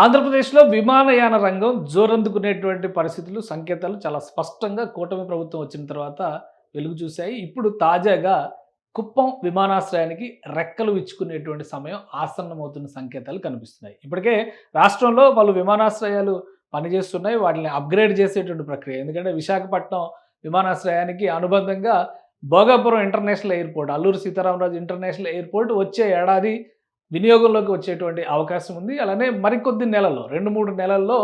ఆంధ్రప్రదేశ్‌లో విమానయాన రంగం జోరందుకునేటువంటి పరిస్థితులు, సంకేతాలు చాలా స్పష్టంగా కూటమి ప్రభుత్వం వచ్చిన తర్వాత వెలుగు చూశాయి. ఇప్పుడు తాజాగా కుప్పం విమానాశ్రయానికి రెక్కలు విచ్చుకునేటువంటి సమయం ఆసన్నమవుతున్న సంకేతాలు కనిపిస్తున్నాయి. ఇప్పటికే రాష్ట్రంలో పలు విమానాశ్రయాలు పనిచేస్తున్నాయి. వాటిని అప్‌గ్రేడ్ చేసేటువంటి ప్రక్రియ. ఎందుకంటే విశాఖపట్నం విమానాశ్రయానికి అనుబంధంగా Bhogapuram international airport, Alluri Sitaramaraju international airport వచ్చే ఏడాది వినియోగంలోకి వచ్చేటువంటి అవకాశం ఉంది. అలానే మరికొద్ది నెలల్లో 2, 3 నెలల్లో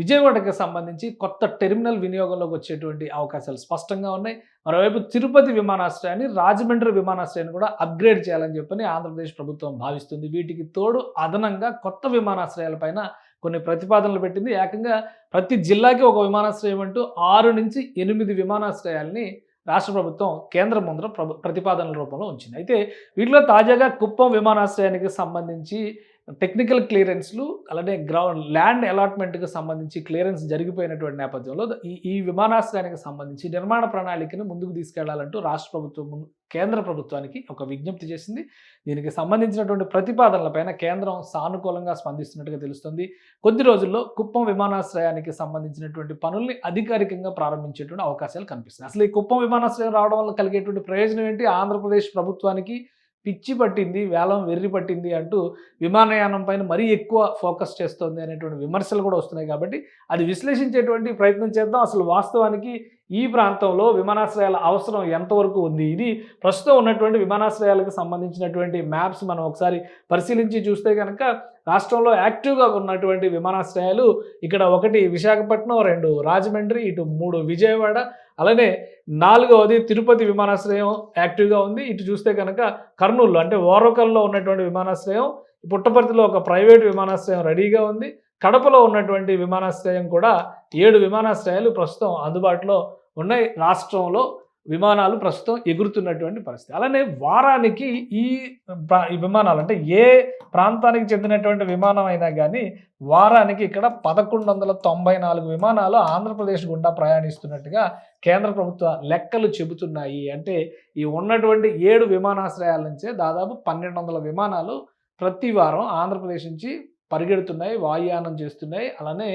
విజయవాడకి సంబంధించి కొత్త టెర్మినల్ వినియోగంలోకి వచ్చేటువంటి అవకాశాలు స్పష్టంగా ఉన్నాయి. మరోవైపు తిరుపతి విమానాశ్రయాన్ని, రాజమండ్రి విమానాశ్రయాన్ని కూడా అప్‌గ్రేడ్ చేయాలని చెప్పని ఆంధ్రప్రదేశ్ ప్రభుత్వం భావిస్తుంది. వీటికి తోడు అదనంగా కొత్త విమానాశ్రయాలపైన కొన్ని ప్రతిపాదనలు పెట్టింది. ఏకంగా ప్రతి జిల్లాకి ఒక విమానాశ్రయం అంటూ 6-8 విమానాశ్రయాల్ని రాష్ట్ర ప్రభుత్వం కేంద్రం ముందర ప్రతిపాదనల రూపంలో ఉంచింది. అయితే వీటిలో తాజాగా కుప్పం విమానాశ్రయానికి సంబంధించి టెక్నికల్ క్లియరెన్స్‌లు, అలానే ల్యాండ్ అలాట్‌మెంట్‌కి సంబంధించి క్లియరెన్స్ జరిగిపోయినటువంటి నేపథ్యంలో ఈ విమానాశ్రయానికి సంబంధించి నిర్మాణ ప్రణాళికను ముందుకు తీసుకెళ్లాలంటూ రాష్ట్ర ప్రభుత్వం కేంద్ర ప్రభుత్వానికి ఒక విజ్ఞప్తి చేసింది. దీనికి సంబంధించినటువంటి ప్రతిపాదనలపైన కేంద్రం సానుకూలంగా స్పందిస్తున్నట్టుగా తెలుస్తుంది. కొద్ది రోజుల్లో కుప్పం విమానాశ్రయానికి సంబంధించినటువంటి పనుల్ని అధికారికంగా ప్రారంభించేటువంటి అవకాశాలు కనిపిస్తున్నాయి. అసలు ఈ కుప్పం విమానాశ్రయం రావడం వల్ల కలిగేటువంటి ప్రయోజనం ఏంటి? ఆంధ్రప్రదేశ్ ప్రభుత్వానికి పిచ్చి పట్టింది, వేలం వెర్రి పట్టింది అంటూ విమానయానం పైన మరీ ఎక్కువ ఫోకస్ చేస్తోంది అనేటువంటి విమర్శలు కూడా వస్తున్నాయి. కాబట్టి అది విశ్లేషించేటువంటి ప్రయత్నం చేద్దాం. అసలు వాస్తవానికి ఈ ప్రాంతంలో విమానాశ్రయాల అవసరం ఎంతవరకు ఉంది? ఇది ప్రస్తుతం ఉన్నటువంటి విమానాశ్రయాలకు సంబంధించినటువంటి మ్యాప్స్ మనం ఒకసారి పరిశీలించి చూస్తే కనుక రాష్ట్రంలో యాక్టివ్గా ఉన్నటువంటి విమానాశ్రయాలు ఇక్కడ 1 విశాఖపట్నం, 2 రాజమండ్రి, ఇటు 3 విజయవాడ, అలానే 4వది తిరుపతి విమానాశ్రయం యాక్టివ్గా ఉంది. ఇటు చూస్తే కనుక కర్నూలు అంటే ఓరవకల్లో ఉన్నటువంటి విమానాశ్రయం, పుట్టపర్తిలో ఒక ప్రైవేట్ విమానాశ్రయం రెడీగా ఉంది. కడపలో ఉన్నటువంటి విమానాశ్రయం కూడా 7 విమానాశ్రయాలు ప్రస్తుతం అందుబాటులో ఉన్నాయి. రాష్ట్రంలో విమానాలు ప్రస్తుతం ఎగురుతున్నటువంటి పరిస్థితి. అలానే వారానికి ఈ విమానాలు అంటే ఏ ప్రాంతానికి చెందినటువంటి విమానం అయినా కానీ వారానికి ఇక్కడ 1194 విమానాలు ఆంధ్రప్రదేశ్ గుండా ప్రయాణిస్తున్నట్టుగా కేంద్ర ప్రభుత్వ లెక్కలు చెబుతున్నాయి. అంటే ఈ ఉన్నటువంటి 7 విమానాశ్రయాల నుంచే దాదాపు 1200 విమానాలు ప్రతి వారం ఆంధ్రప్రదేశ్ నుంచి పరిగెడుతున్నాయి, వాయుయానం చేస్తున్నాయి. అలానే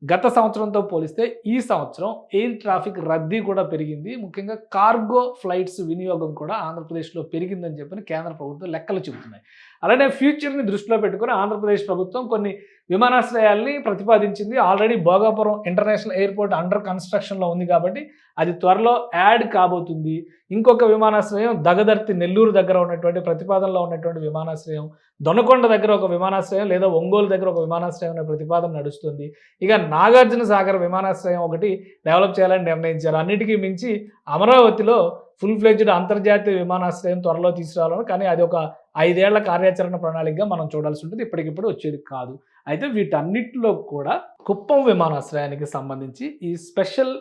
గత సంవత్సరంతో పోలిస్తే ఈ సంవత్సరం ఎయిర్ ట్రాఫిక్ రద్దీ కూడా పెరిగింది. ముఖ్యంగా కార్గో ఫ్లైట్స్ వినియోగం కూడా ఆంధ్రప్రదేశ్లో పెరిగిందని చెప్పని కేంద్ర ప్రభుత్వం లెక్కలు చెబుతున్నాయి. అలానే ఫ్యూచర్ని దృష్టిలో పెట్టుకుని ఆంధ్రప్రదేశ్ ప్రభుత్వం కొన్ని విమానాశ్రయాల్ని ప్రతిపాదించింది. Already Bhogapuram international airport under కన్స్ట్రక్షన్లో ఉంది కాబట్టి అది త్వరలో యాడ్ కాబోతుంది. ఇంకొక విమానాశ్రయం దగదర్తి నెల్లూరు దగ్గర ఉన్నటువంటి ప్రతిపాదనలో ఉన్నటువంటి విమానాశ్రయం, దొనకొండ దగ్గర ఒక విమానాశ్రయం లేదా ఒంగోలు దగ్గర ఒక విమానాశ్రయం అనే ప్రతిపాదన నడుస్తుంది. ఇక నాగార్జున సాగర్ విమానాశ్రయం ఒకటి డెవలప్ చేయాలని నిర్ణయించారు. అన్నిటికీ మించి అమరావతిలో ఫుల్ ఫ్లెడ్జ్డ్ అంతర్జాతీయ విమానాశ్రయం త్వరలో తీసుకురావాలని, కానీ అది ఒక 5 ఏళ్ల కార్యాచరణ ప్రణాళికగా మనం చూడాల్సి ఉంటుంది. ఇప్పటికిప్పుడు వచ్చేది కాదు. అయితే వీటన్నిటిలో కూడా కుప్పం విమానాశ్రయానికి సంబంధించి ఈ స్పెషల్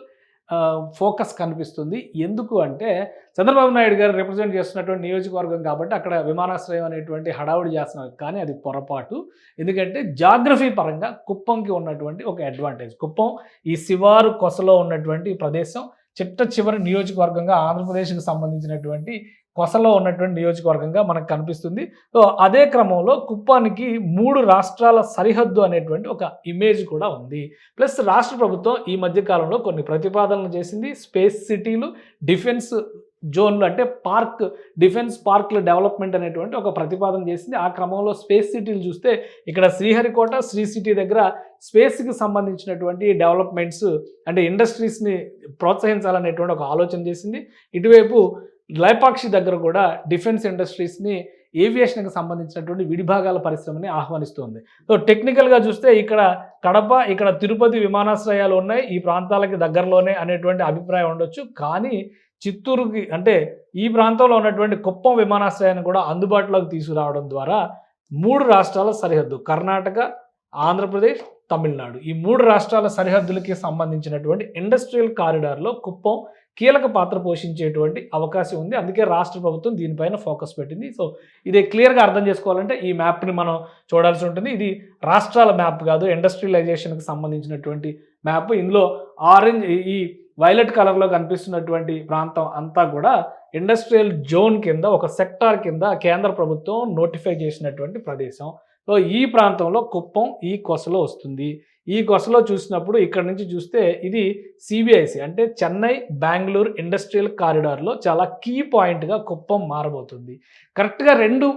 ఫోకస్ కనిపిస్తుంది. ఎందుకు అంటే చంద్రబాబు నాయుడు గారు రిప్రజెంట్ చేస్తున్నటువంటి నియోజకవర్గం కాబట్టి అక్కడ విమానాశ్రయం అనేటువంటి హడావుడి చేస్తున్నారు. కానీ అది పొరపాటు. ఎందుకంటే జాగ్రఫీ పరంగా కుప్పంకి ఉన్నటువంటి ఒక అడ్వాంటేజ్. కుప్పం ఈ శివారు కొసలో ఉన్నటువంటి ప్రదేశం, చిట్ట చివరి నియోజకవర్గంగా ఆంధ్రప్రదేశ్కి సంబంధించినటువంటి కొసలో ఉన్నటువంటి నియోజకవర్గంగా మనకు కనిపిస్తుంది. సో అదే క్రమంలో కుప్పానికి 3 రాష్ట్రాల సరిహద్దు అనేటువంటి ఒక ఇమేజ్ కూడా ఉంది. ప్లస్ రాష్ట్ర ప్రభుత్వం ఈ మధ్య కాలంలో కొన్ని ప్రతిపాదనలు చేసింది. స్పేస్ సిటీలు, డిఫెన్స్ జోన్లు అంటే డిఫెన్స్ పార్క్ల డెవలప్మెంట్ అనేటువంటి ఒక ప్రతిపాదన చేసింది. ఆ క్రమంలో స్పేస్ సిటీలు చూస్తే ఇక్కడ శ్రీహరికోట, శ్రీ సిటీ దగ్గర స్పేస్కి సంబంధించినటువంటి డెవలప్మెంట్స్ అంటే ఇండస్ట్రీస్ని ప్రోత్సహించాలనేటువంటి ఒక ఆలోచన చేసింది. ఇటువైపు లేపాక్షి దగ్గర కూడా డిఫెన్స్ ఇండస్ట్రీస్ని, ఏవియేషన్కి సంబంధించినటువంటి విడిభాగాల పరిశ్రమని ఆహ్వానిస్తుంది. సో టెక్నికల్గా చూస్తే ఇక్కడ కడప, ఇక్కడ తిరుపతి విమానాశ్రయాలు ఉన్నాయి, ఈ ప్రాంతాలకి దగ్గరలోనే అనేటువంటి అభిప్రాయం ఉండొచ్చు. కానీ చిత్తూరుకి అంటే ఈ ప్రాంతంలో ఉన్నటువంటి కుప్పం విమానాశ్రయాన్ని కూడా అందుబాటులోకి తీసుకురావడం ద్వారా 3 రాష్ట్రాల సరిహద్దు కర్ణాటక, ఆంధ్రప్రదేశ్, తమిళనాడు ఈ 3 రాష్ట్రాల సరిహద్దులకి సంబంధించినటువంటి ఇండస్ట్రియల్ కారిడార్లో కుప్పం కీలక పాత్ర పోషించేటువంటి అవకాశం ఉంది. అందుకే రాష్ట్ర ప్రభుత్వం దీనిపైన ఫోకస్ పెట్టింది. సో ఇది క్లియర్గా అర్థం చేసుకోవాలంటే ఈ మ్యాప్ని మనం చూడాల్సి ఉంటుంది. ఇది రాష్ట్రాల మ్యాప్ కాదు, ఇండస్ట్రియలైజేషన్కి సంబంధించినటువంటి మ్యాప్. ఇందులో ఆరెంజ్, ఈ వైలెట్ కలర్లో కనిపిస్తున్నటువంటి ప్రాంతం అంతా కూడా ఇండస్ట్రియల్ జోన్ కింద, ఒక సెక్టార్ కింద కేంద్ర ప్రభుత్వం నోటిఫై చేసినటువంటి ప్రదేశం. సో ఈ ప్రాంతంలో కుప్పం ఈ కొసలో వస్తుంది. ఈ కొసలో చూసినప్పుడు ఇక్కడ నుంచి చూస్తే ఇది సీబీఐసీ అంటే చెన్నై బెంగుళూరు ఇండస్ట్రియల్ కారిడార్‌లో చాలా కీ పాయింట్‌గా కుప్పం మారబోతుంది. కరెక్ట్‌గా 2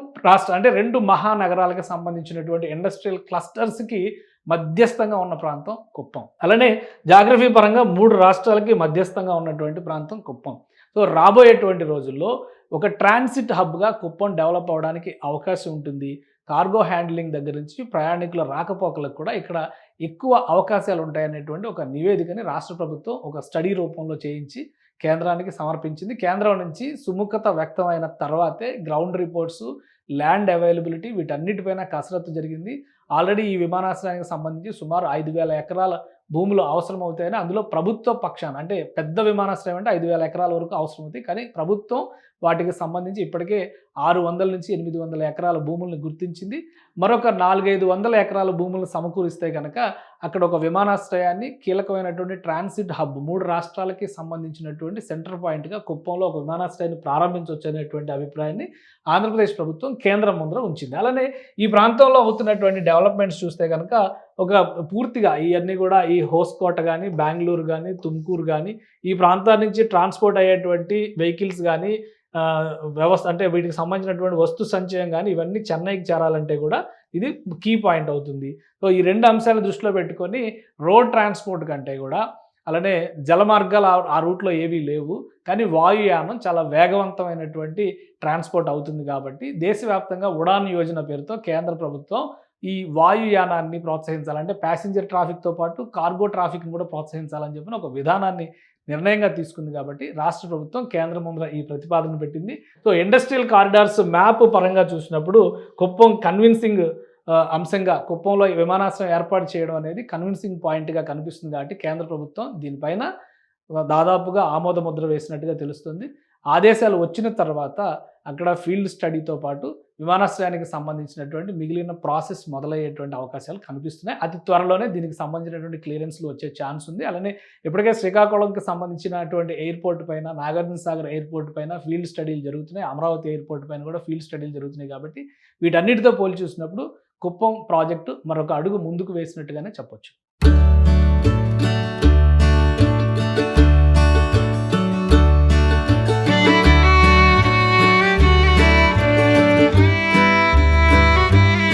అంటే 2 మహానగరాలకు సంబంధించినటువంటి ఇండస్ట్రియల్ క్లస్టర్స్‌కి మధ్యస్థంగా ఉన్న ప్రాంతం కుప్పం. అలానే జాగ్రఫీ పరంగా 3 రాష్ట్రాలకి మధ్యస్థంగా ఉన్నటువంటి ప్రాంతం కుప్పం. సో రాబోయేటువంటి రోజుల్లో ఒక ట్రాన్సిట్ హబ్‌గా కుప్పం డెవలప్ అవ్వడానికి అవకాశం ఉంటుంది. కార్గో హ్యాండ్లింగ్ దగ్గర నుంచి ప్రయాణికుల రాకపోకలకు కూడా ఇక్కడ ఎక్కువ అవకాశాలు ఉంటాయనేటువంటి ఒక నివేదికని రాష్ట్ర ప్రభుత్వం ఒక స్టడీ రూపంలో చేయించి కేంద్రానికి సమర్పించింది. కేంద్రం నుంచి సుముఖత వ్యక్తమైన తర్వాతే గ్రౌండ్ రిపోర్ట్సు, ల్యాండ్ అవైలబిలిటీ వీటన్నిటిపైన కసరత్తు జరిగింది. ఆల్రెడీ ఈ విమానాశ్రయానికి సంబంధించి సుమారు 5,000 ఎకరాల భూములు అవసరమవుతాయని అందులో ప్రభుత్వ పక్షాన అంటే పెద్ద విమానాశ్రయం అంటే 5,000 ఎకరాల వరకు అవసరమవుతాయి. కానీ ప్రభుత్వం వాటికి సంబంధించి ఇప్పటికే 600 నుంచి 800 ఎకరాల భూములను గుర్తించింది. మరొక 400-500 ఎకరాల భూములను సమకూరిస్తే కనుక అక్కడ ఒక విమానాశ్రయాన్ని కీలకమైనటువంటి ట్రాన్సిట్ హబ్ 3 రాష్ట్రాలకి సంబంధించినటువంటి సెంటర్ పాయింట్‌గా కుప్పంలో ఒక విమానాశ్రయాన్ని ప్రారంభించవచ్చు అనేటువంటి అభిప్రాయాన్ని ఆంధ్రప్రదేశ్ ప్రభుత్వం కేంద్రం ముందర ఉంచింది. అలానే ఈ ప్రాంతంలో అవుతున్నటువంటి డెవలప్మెంట్స్ చూస్తే కనుక ఒక పూర్తిగా ఇవన్నీ కూడా ఈ హోస్కోట గానీ, బెంగుళూరు గానీ, తుమ్కూరు గానీ ఈ ప్రాంతాల నుంచి ట్రాన్స్‌పోర్ట్ అయ్యేటువంటి వెహికల్స్ గానీ వ్యవస్థ అంటే వీటికి సంబంధించినటువంటి వస్తు సంచయం గానీ ఇవన్నీ చెన్నైకి చేరాలంటే కూడా ఇది కీ పాయింట్ అవుతుంది. సో ఈ 2 అంశాలను దృష్టిలో పెట్టుకొని రోడ్ ట్రాన్స్‌పోర్ట్ కంటే కూడా అలానే జల మార్గాలు ఆ రూట్‌లో ఏవీ లేవు. కానీ వాయుయానం చాలా వేగవంతమైనటువంటి ట్రాన్స్‌పోర్ట్ అవుతుంది కాబట్టి దేశవ్యాప్తంగా ఉడాన్ యోజన పేరుతో కేంద్ర ప్రభుత్వం ఈ వాయుయానాన్ని ప్రోత్సహించాలంటే ప్యాసింజర్ ట్రాఫిక్‌తో పాటు కార్గో ట్రాఫిక్‌ని కూడా ప్రోత్సహించాలని చెప్పిన ఒక విధానాన్ని నిర్ణయంగా తీసుకుంది కాబట్టి రాష్ట్ర ప్రభుత్వం కేంద్రం ముందర ఈ ప్రతిపాదన పెట్టింది. సో ఇండస్ట్రియల్ కారిడార్స్ మ్యాప్ పరంగా చూసినప్పుడు కుప్పం కన్విన్సింగ్ అంశంగా కుప్పంలో విమానాశ్రయం ఏర్పాటు చేయడం అనేది కన్విన్సింగ్ పాయింట్‌గా కనిపిస్తుంది కాబట్టి కేంద్ర ప్రభుత్వం దీనిపైన దాదాపుగా ఆమోద ముద్ర వేసినట్టుగా తెలుస్తుంది. ఆదేశాలు వచ్చిన తర్వాత అక్కడ ఫీల్డ్ స్టడీతో పాటు విమానాశ్రయానికి సంబంధించినటువంటి మిగిలిన ప్రాసెస్ మొదలయ్యేటువంటి అవకాశాలు కనిపిస్తున్నాయి. అతి త్వరలోనే దీనికి సంబంధించినటువంటి క్లియరెన్స్‌లు వచ్చే ఛాన్స్ ఉంది. అలానే ఇప్పటికే శ్రీకాకుళంకి సంబంధించినటువంటి ఎయిర్‌పోర్ట్ పైన, నాగార్జునసాగర్ ఎయిర్‌పోర్ట్ పైన ఫీల్డ్ స్టడీలు జరుగుతున్నాయి. అమరావతి ఎయిర్‌పోర్ట్ పైన కూడా ఫీల్డ్ స్టడీలు జరుగుతున్నాయి కాబట్టి వీటన్నిటితో పోల్చి చూసినప్పుడు కుప్పం ప్రాజెక్టు మరొక అడుగు ముందుకు వేసినట్టుగానే చెప్పొచ్చు.